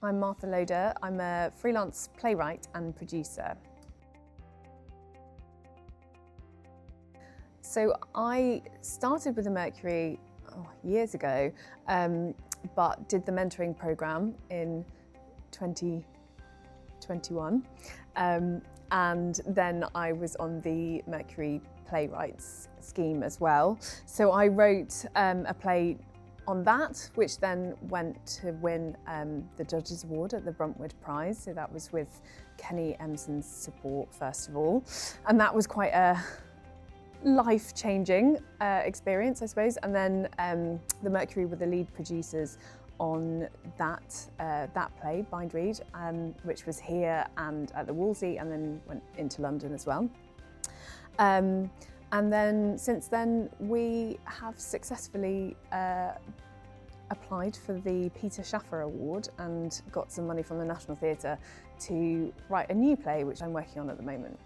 I'm Martha Loader. I'm a freelance playwright and producer. So I started with the Mercury years ago, but did the mentoring programme in 2021. And then I was on the Mercury Playwrights scheme as well. So I wrote a play on that, which then went to win the Judges Award at the Bruntwood Prize. So that was with Kenny Emson's support, first of all. And that was quite a life-changing experience, I suppose. And then the Mercury were the lead producers on that play, Bindweed, which was here and at the Wolsey, and then went into London as well. And then since then, we have successfully applied for the Peter Shaffer Award and got some money from the National Theatre to write a new play, which I'm working on at the moment.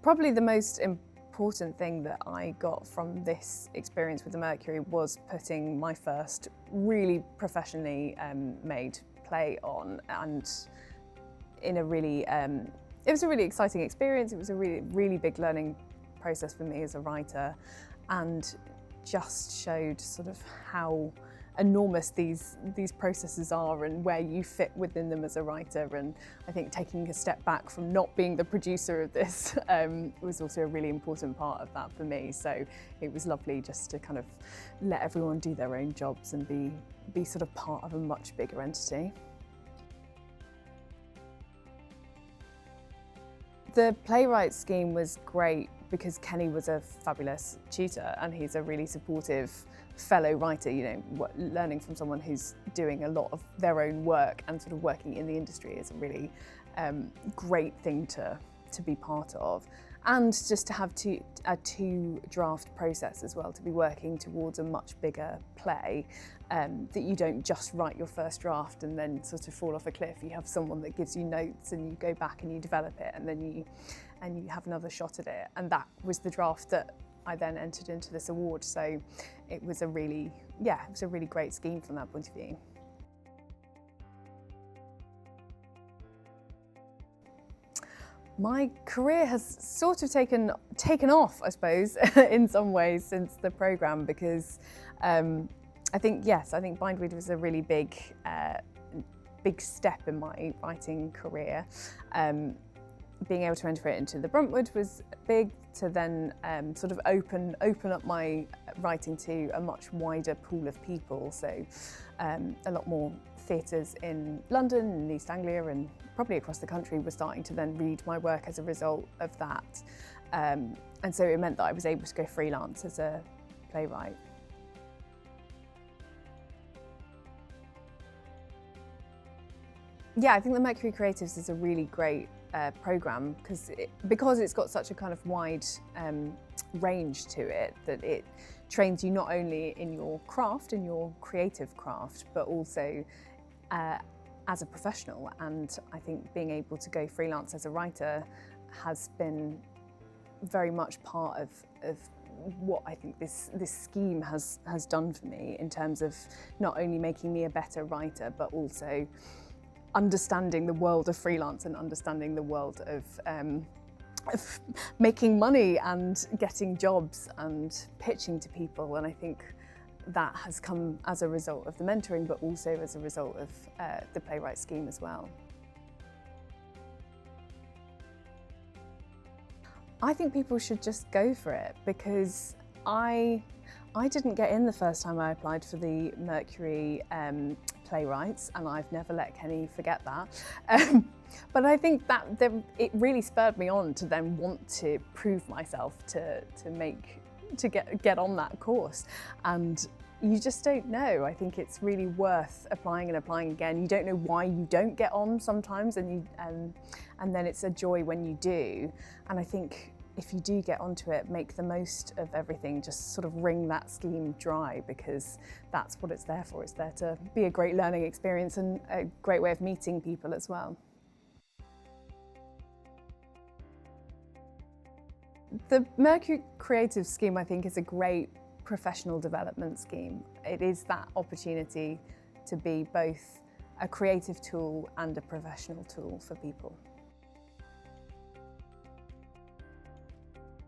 Probably the most important thing that I got from this experience with the Mercury was putting my first really professionally made play on, and in a really, it was a really exciting experience. It was a really big learning process for me as a writer, and just showed sort of how enormous these processes are and where you fit within them as a writer. And I think taking a step back from not being the producer of this was also a really important part of that for me. So it was lovely just to kind of let everyone do their own jobs and be sort of part of a much bigger entity. The playwright scheme was great because Kenny was a fabulous tutor and he's a really supportive fellow writer, you know, learning from someone who's doing a lot of their own work and sort of working in the industry is a really great thing to be part of. And just to have a two draft process as well, to be working towards a much bigger play, that you don't just write your first draft and then sort of fall off a cliff. You have someone that gives you notes and you go back and you develop it, and then you have another shot at it. And that was the draft that I then entered into this award. So it was a really great scheme from that point of view. My career has sort of taken off, I suppose, in some ways since the programme, because I think Bindweed was a really big step in my writing career. Being able to enter it into the Bruntwood was big, to then sort of open up my writing to a much wider pool of people. So a lot more theatres in London and East Anglia and probably across the country were starting to then read my work as a result of that. And so it meant that I was able to go freelance as a playwright. Yeah, I think the Mercury Creatives is a really great programme because it's got such a kind of wide range to it, that it trains you not only in your craft, in your creative craft, but also as a professional. And I think being able to go freelance as a writer has been very much part of what I think this scheme has done for me, in terms of not only making me a better writer, but also understanding the world of freelance and understanding the world of making money and getting jobs and pitching to people. And I think that has come as a result of the mentoring, but also as a result of the playwright scheme as well. I think people should just go for it, because I didn't get in the first time I applied for the Mercury Playwrights, and I've never let Kenny forget that. But I think that it really spurred me on to then want to prove myself, to get on that course. And you just don't know. I think it's really worth applying and applying again. You don't know why you don't get on sometimes, and then it's a joy when you do. And I think if you do get onto it, make the most of everything. Just sort of wring that scheme dry, because that's what it's there for. It's there to be a great learning experience and a great way of meeting people as well. The Mercury Creatives scheme, I think, is a great professional development scheme. It is that opportunity to be both a creative tool and a professional tool for people.